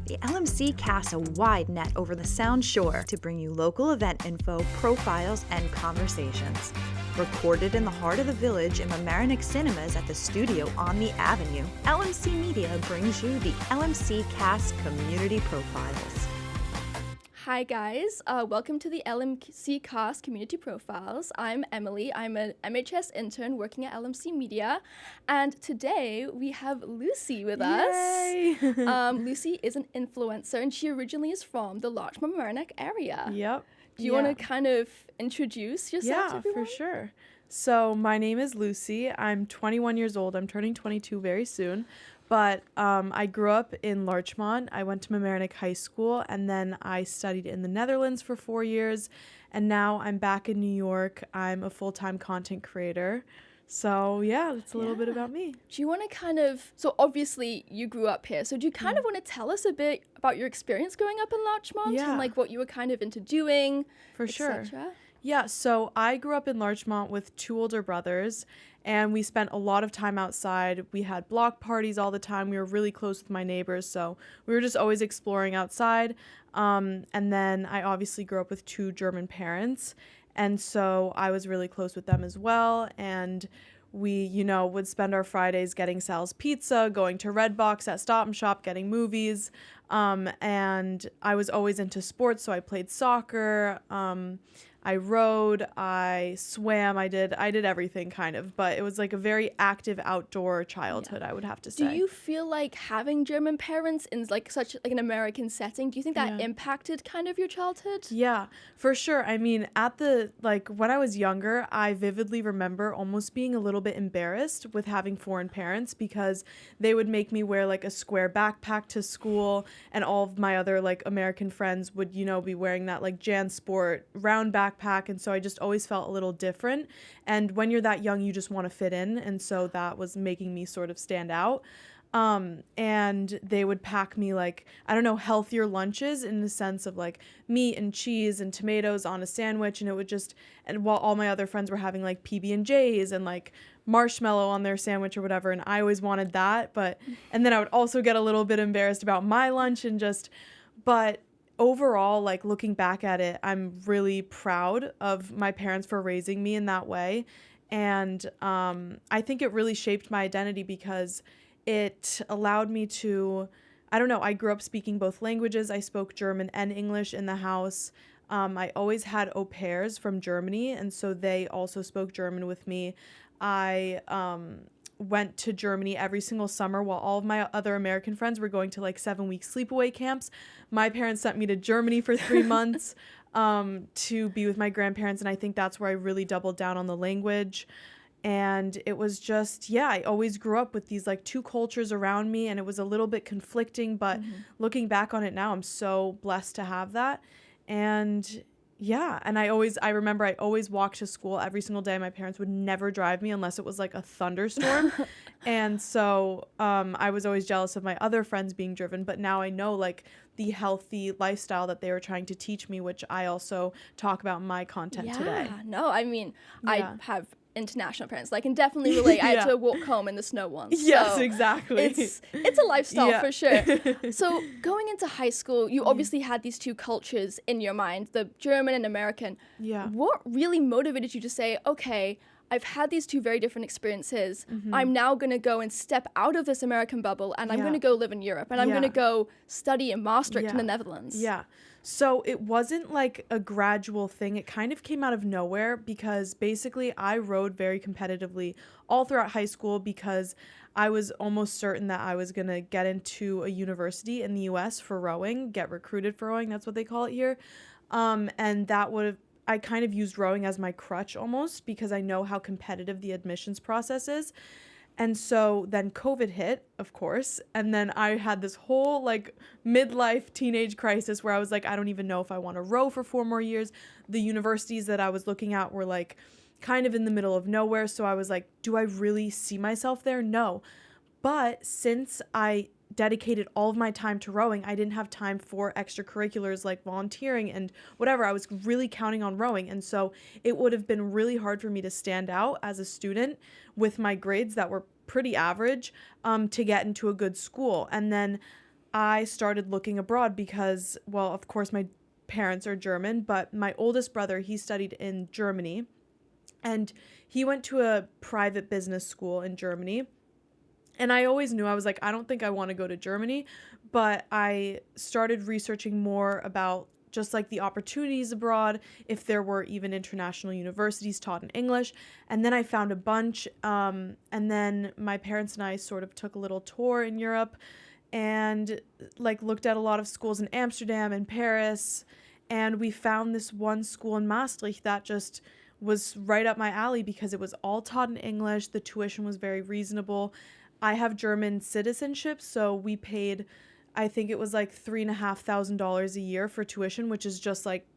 The LMC casts a wide net over the Sound Shore to bring you local event info, profiles, and conversations. Recorded in the heart of the village in Mamaroneck Cinemas at the studio on the Avenue, LMC Media brings you the LMC Cast Community Profiles. Hi guys, welcome to the LMC Cast Community Profiles. I'm Emily. I'm an MHS intern working at LMC Media, and today we have Lucy with Yay! us. Lucy is an influencer, and she originally is from the Rauschnabel area. Yep. Do you want to kind of introduce yourself to everyone? For sure. So my name is Lucy. I'm 21 years old. I'm turning 22 very soon. But I grew up in Larchmont. I went to Mamaroneck High School, and then I studied in the Netherlands for 4 years. And now I'm back in New York. I'm a full-time content creator. So yeah, that's a little bit about me. Do you want to kind of, so obviously you grew up here, so do you kind of want to tell us a bit about your experience growing up in Larchmont and like what you were kind of into doing, For sure. cetera? Yeah, so I grew up in Larchmont with 2 older brothers, and we spent a lot of time outside. We had block parties all the time. We were really close with my neighbors, so we were just always exploring outside. And then I obviously grew up with 2 German parents, and so I was really close with them as well. And we, would spend our Fridays getting Sal's Pizza, going to Redbox at Stop and Shop, getting movies. And I was always into sports, so I played soccer. I rode, I swam, I did everything kind of, but it was like a very active outdoor childhood, I would have to say. Do you feel like having German parents in like such like an American setting, do you think that impacted kind of your childhood? Yeah, for sure. I mean, when I was younger, I vividly remember almost being a little bit embarrassed with having foreign parents because they would make me wear like a square backpack to school, and all of my other like American friends would, be wearing that like JanSport round backpack. And so I just always felt a little different. And when you're that young, you just want to fit in. And so that was making me sort of stand out. And they would pack me like, I don't know, healthier lunches in the sense of like meat and cheese and tomatoes on a sandwich. And it would just, and while all my other friends were having like PB&Js and like marshmallow on their sandwich or whatever. And I always wanted that. And then I would also get a little bit embarrassed about my lunch but overall, like looking back at it, I'm really proud of my parents for raising me in that way. And I think it really shaped my identity because it allowed me to, I grew up speaking both languages. I spoke German and English in the house. I always had au pairs from Germany, and so they also spoke German with me. I went to Germany every single summer while all of my other American friends were going to like 7-week sleepaway camps. My parents sent me to Germany for 3 months to be with my grandparents, and I think that's where I really doubled down on the language. And it was just, I always grew up with these like 2 cultures around me, and it was a little bit conflicting, but looking back on it now, I'm so blessed to have that. And and I remember I always walked to school every single day. My parents would never drive me unless it was like a thunderstorm. And so I was always jealous of my other friends being driven. But now I know like the healthy lifestyle that they were trying to teach me, which I also talk about in my content today. No, I mean, I have international parents. I can definitely relate. I had to walk home in the snow once. Yes, so exactly. It's a lifestyle for sure. So going into high school, you obviously had these 2 cultures in your mind, the German and American. Yeah. What really motivated you to say, okay, I've had these 2 very different experiences. I'm now going to go and step out of this American bubble, and I'm going to go live in Europe, and I'm going to go study in Maastricht in the Netherlands. Yeah. So it wasn't like a gradual thing. It kind of came out of nowhere because basically I rowed very competitively all throughout high school because I was almost certain that I was going to get into a university in the US for rowing, get recruited for rowing. That's what they call it here. And I kind of used rowing as my crutch almost because I know how competitive the admissions process is. And so then COVID hit, of course, and then I had this whole like midlife teenage crisis where I was like, I don't even know if I want to row for 4 more years. The universities that I was looking at were like kind of in the middle of nowhere. So I was like, do I really see myself there? No. But since I dedicated all of my time to rowing, I didn't have time for extracurriculars like volunteering and whatever. I was really counting on rowing. And so it would have been really hard for me to stand out as a student with my grades that were pretty average to get into a good school. And then I started looking abroad because, well, of course, my parents are German, but my oldest brother, he studied in Germany, and he went to a private business school in Germany. And I always knew, I was like, I don't think I want to go to Germany, but I started researching more about just like the opportunities abroad, if there were even international universities taught in English. And then I found a bunch. And then my parents and I sort of took a little tour in Europe and like looked at a lot of schools in Amsterdam and Paris. And we found this one school in Maastricht that just was right up my alley because it was all taught in English. The tuition was very reasonable. I have German citizenship, so we paid, I think it was like $3,500 a year for tuition, which is just like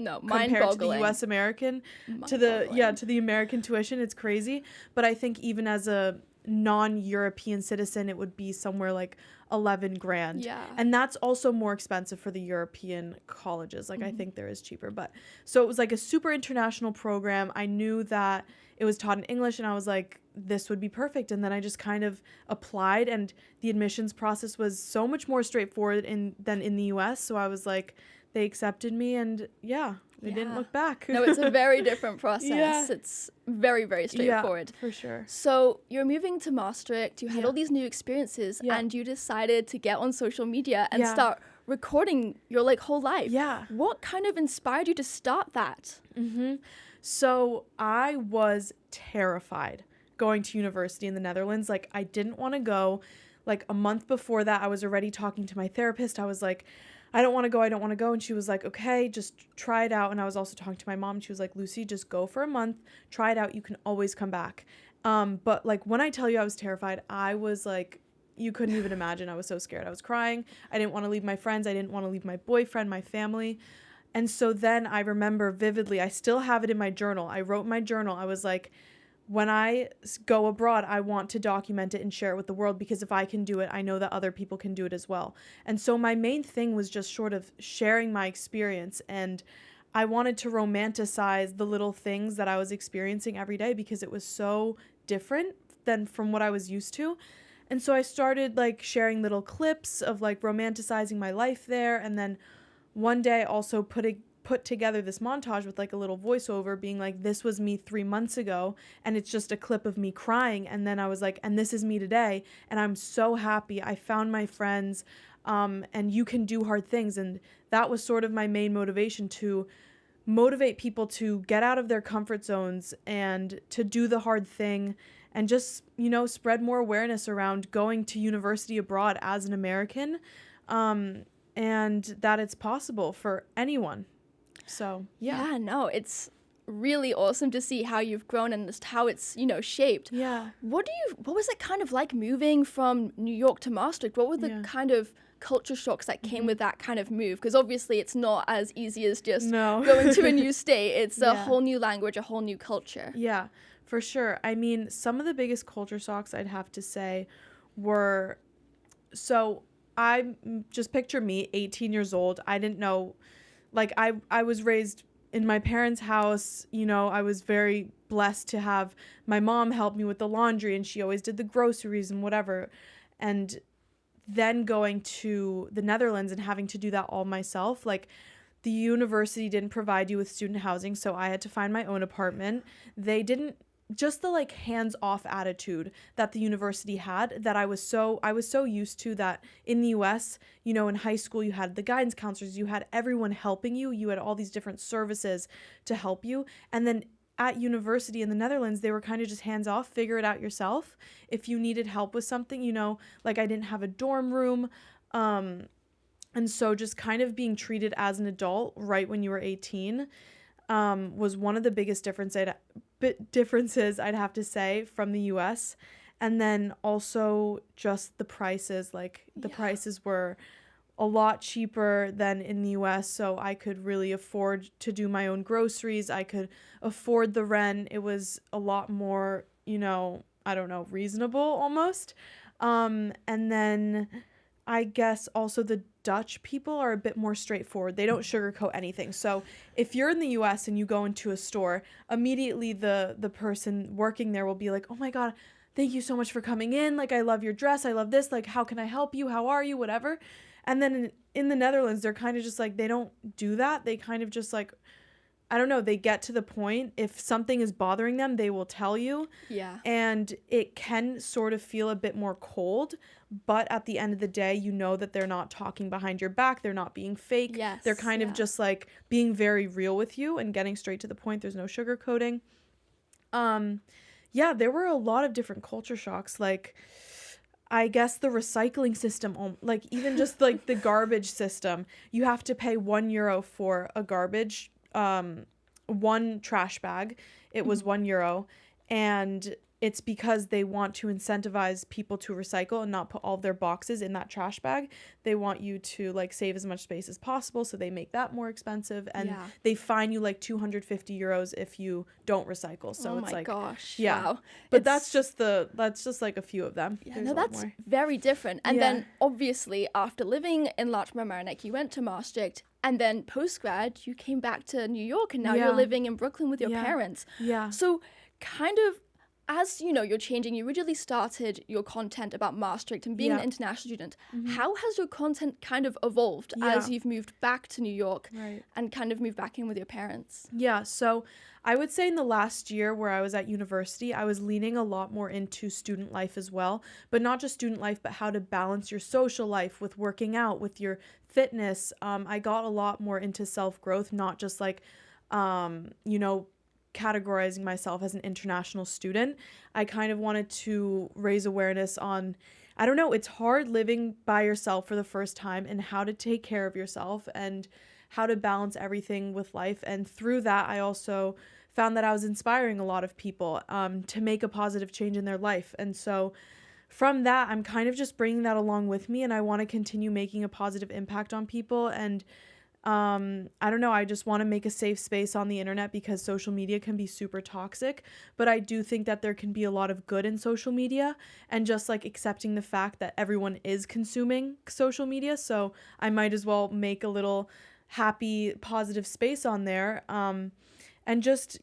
No, compared to the U.S. American, to the American tuition, it's crazy. But I think even as a non-European citizen, it would be somewhere like 11 grand. Yeah. And that's also more expensive for the European colleges. Like I think there is cheaper, but so it was like a super international program. I knew that it was taught in English and I was like, this would be perfect. And then I just kind of applied, and the admissions process was so much more straightforward than in the US. So I was like, they accepted me, and they didn't look back. No, it's a very different process. Yeah. It's very, very straightforward. Yeah, for sure. So you're moving to Maastricht, you had all these new experiences, and you decided to get on social media and start recording your like whole life. Yeah. What kind of inspired you to start that? So I was terrified going to university in the Netherlands. Like I didn't want to go. Like a month before that, I was already talking to my therapist. I was like, I don't want to go. And she was like, okay, just try it out. And I was also talking to my mom. She was like, Lucy, just go for a month, try it out. You can always come back. But like when I tell you I was terrified, I was like, you couldn't even imagine. I was so scared. I was crying. I didn't want to leave my friends. I didn't want to leave my boyfriend, my family. And so then I remember vividly, I still have it in my journal. I wrote in my journal. I was like, when I go abroad, I want to document it and share it with the world, because if I can do it, I know that other people can do it as well. And so my main thing was just sort of sharing my experience, and I wanted to romanticize the little things that I was experiencing every day because it was so different than from what I was used to. And so I started like sharing little clips of like romanticizing my life there, and then one day I also put together this montage with like a little voiceover being like, this was me 3 months ago, and it's just a clip of me crying. And then I was like, and this is me today, and I'm so happy. I found my friends, and you can do hard things. And that was sort of my main motivation, to motivate people to get out of their comfort zones and to do the hard thing, and just, you know, spread more awareness around going to university abroad as an American, and that it's possible for anyone. So, Yeah, no, it's really awesome to see how you've grown and just how it's, you know, shaped. Yeah. What was it kind of like moving from New York to Maastricht? What were the kind of culture shocks that came with that kind of move? Because obviously it's not as easy as just going to a new state. It's a whole new language, a whole new culture. Yeah, for sure. I mean, some of the biggest culture shocks I'd have to say were, so I just picture me, 18 years old. I didn't know, like I was raised in my parents' house. You know, I was very blessed to have my mom help me with the laundry, and she always did the groceries and whatever. And then going to the Netherlands and having to do that all myself, like the university didn't provide you with student housing, so I had to find my own apartment. They didn't, just the like hands-off attitude that the university had, that I was so used to, that in the US, you know, in high school you had the guidance counselors, you had everyone helping you, you had all these different services to help you. And then at university in the Netherlands, they were kind of just hands off, figure it out yourself. If you needed help with something, you know, like I didn't have a dorm room. And so just kind of being treated as an adult right when you were 18 was one of the biggest differences I'd have to say from the US. And then also just the prices, like the prices were a lot cheaper than in the US, so I could really afford to do my own groceries. I could afford the rent. It was a lot more, you know, I don't know, reasonable almost. And then I guess also the Dutch people are a bit more straightforward. They don't sugarcoat anything. So if you're in the US and you go into a store, immediately the person working there will be like, oh my God, thank you so much for coming in. Like, I love your dress. I love this. Like, how can I help you? How are you? Whatever. And then in the Netherlands, they're kind of just like, they don't do that. They kind of just like, I don't know, they get to the point. If something is bothering them, they will tell you. Yeah. And it can sort of feel a bit more cold, but at the end of the day, you know that they're not talking behind your back. They're not being fake. Yes. They're kind of just like being very real with you and getting straight to the point. There's no sugarcoating. Yeah, there were a lot of different culture shocks. Like, I guess the recycling system, like even just like the garbage system, you have to pay €1 for a garbage, one trash bag. It was €1, and it's because they want to incentivize people to recycle and not put all of their boxes in that trash bag. They want you to like save as much space as possible, so they make that more expensive, and they fine you like €250 if you don't recycle. So it's like, gosh, yeah, wow. But that's just like a few of them. Yeah, There's no, a lot that's more. very different. And then obviously after living in Rauschnabel, you went to Maastricht, and then post-grad, you came back to New York, and now you're living in Brooklyn with your parents. Yeah. So kind of, as you know, you're changing. You originally started your content about Maastricht and being an international student. How has your content kind of evolved as you've moved back to New York and kind of moved back in with your parents? Yeah, so I would say in the last year where I was at university, I was leaning a lot more into student life as well, but not just student life, but how to balance your social life with working out, with your fitness. I got a lot more into self-growth, not just like, categorizing myself as an international student. I kind of wanted to raise awareness on, I don't know, it's hard living by yourself for the first time, and how to take care of yourself and how to balance everything with life. And through that, I also found that I was inspiring a lot of people to make a positive change in their life. And so from that, I'm kind of just bringing that along with me, and I want to continue making a positive impact on people. And I don't know, I just want to make a safe space on the internet, because social media can be super toxic, but I do think that there can be a lot of good in social media, and just like accepting the fact that everyone is consuming social media. So I might as well make a little happy, positive space on there. And just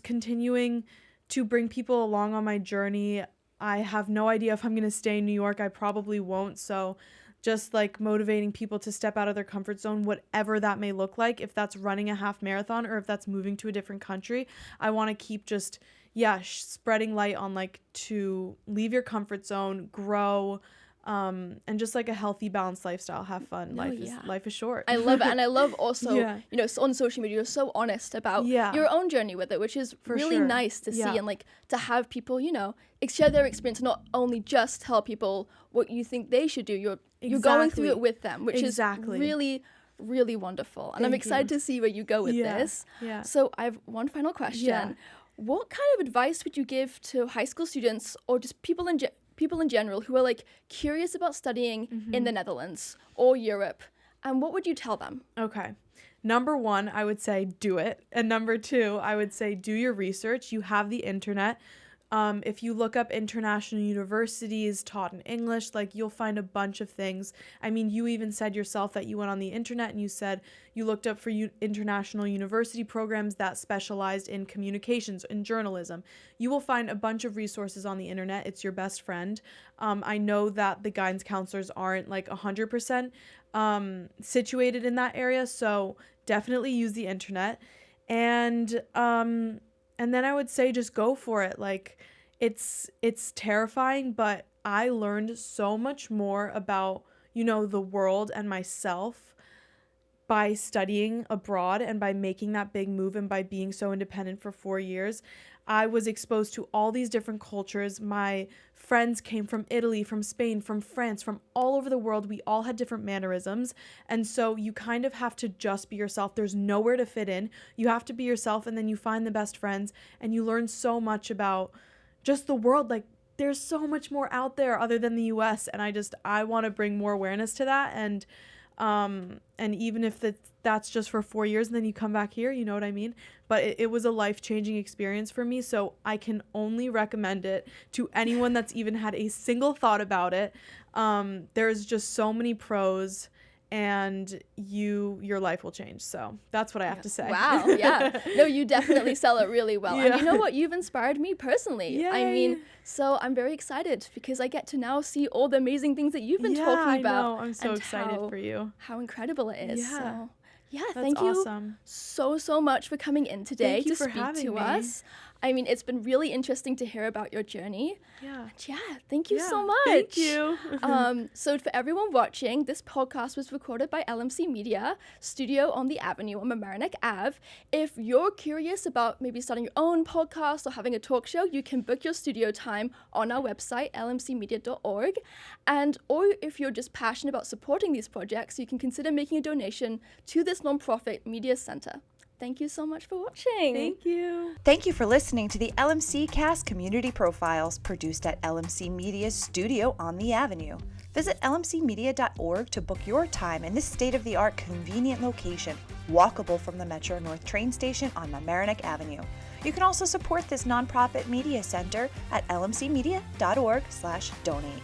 continuing to bring people along on my journey. I have no idea if I'm going to stay in New York. I probably won't. So just like motivating people to step out of their comfort zone, whatever that may look like, if that's running a half marathon or if that's moving to a different country. I want to keep just, spreading light on like to leave your comfort zone, grow, and just like a healthy, balanced lifestyle, have fun. Life is short. I love it. And I love also, on social media, you're so honest about your own journey with it, which is really nice to see, and like to have people, share their experience, not only just tell people what you think they should do. You're going through it with them, which is really, really wonderful. And I'm excited to see where you go with this. Yeah. So I have one final question. Yeah. What kind of advice would you give to high school students, or just people in general who are like curious about studying in the Netherlands or Europe, and what would you tell them? Okay. Number 1, I would say do it. And number 2, I would say do your research. You have the internet. If you look up international universities taught in English, like you'll find a bunch of things. I mean, you even said yourself that you went on the internet and you said you looked up for international university programs that specialized in communications and journalism. You will find a bunch of resources on the internet. It's your best friend. I know that the guidance counselors aren't like 100% situated in that area, so definitely use the internet. And then I would say just go for it. Like it's terrifying, but I learned so much more about, the world and myself by studying abroad and by making that big move and by being so independent for 4 years. I was exposed to all these different cultures. My friends came from Italy, from Spain, from France, from all over the world. We all had different mannerisms. And so you kind of have to just be yourself. There's nowhere to fit in. You have to be yourself, and then you find the best friends, and you learn so much about just the world. Like there's so much more out there other than the US. And I want to bring more awareness to that. And even if that's just for 4 years and then you come back here, you know what I mean? But it was a life-changing experience for me, so I can only recommend it to anyone that's even had a single thought about it. There's just so many pros, and your life will change. So that's what I have to say. Wow. Yeah. No, you definitely sell it really well. Yeah. And you know what? You've inspired me personally. Yay. I mean, so I'm very excited because I get to now see all the amazing things that you've been talking about. I know. I'm so excited for you. How incredible it is. Yeah. So, yeah, That's thank you awesome. so much for coming in today Thank you to for speak having to me. us. I mean, it's been really interesting to hear about your journey. Yeah. And yeah, thank you so much. Thank you. So for everyone watching, this podcast was recorded by LMC Media, studio on the Avenue on Mamaroneck Ave. If you're curious about maybe starting your own podcast or having a talk show, you can book your studio time on our website, lmcmedia.org. And or if you're just passionate about supporting these projects, you can consider making a donation to this nonprofit media center. Thank you so much for watching. Thank you. Thank you for listening to the LMC Cast Community Profiles, produced at LMC Media's studio on the Avenue. Visit lmcmedia.org to book your time in this state-of-the-art convenient location, walkable from the Metro North train station on Mamaroneck Avenue. You can also support this nonprofit media center at lmcmedia.org/donate.